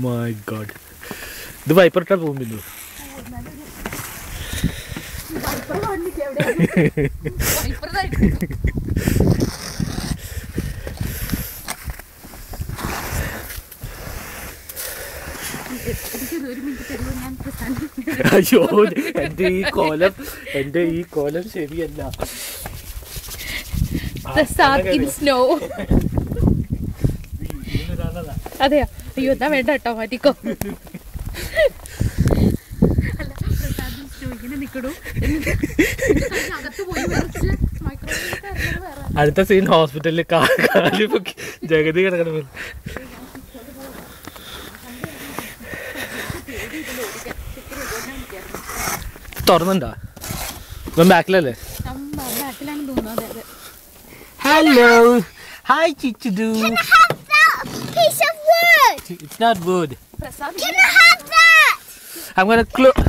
My God, ഇത് wiper ഇട്ടാ പോകും. പിന്നെ അയ്യോ, എന്റെ ഈ കോലം ശരിയല്ല. അതെയോ? അയ്യോ, എന്നാ വേണ്ട കേട്ടോ, മാറ്റിക്കോ. അടുത്ത സീൻ ഹോസ്പിറ്റലിൽ കാല് ജഗതി കിടക്കണം. തുറന്നുണ്ടാ? ബാക്കിലല്ലേ? ഹലോ, ഹായ് ചിച്ചുദു. Can I have that piece of wood? It's not wood. Can I have that? I'm gonna close.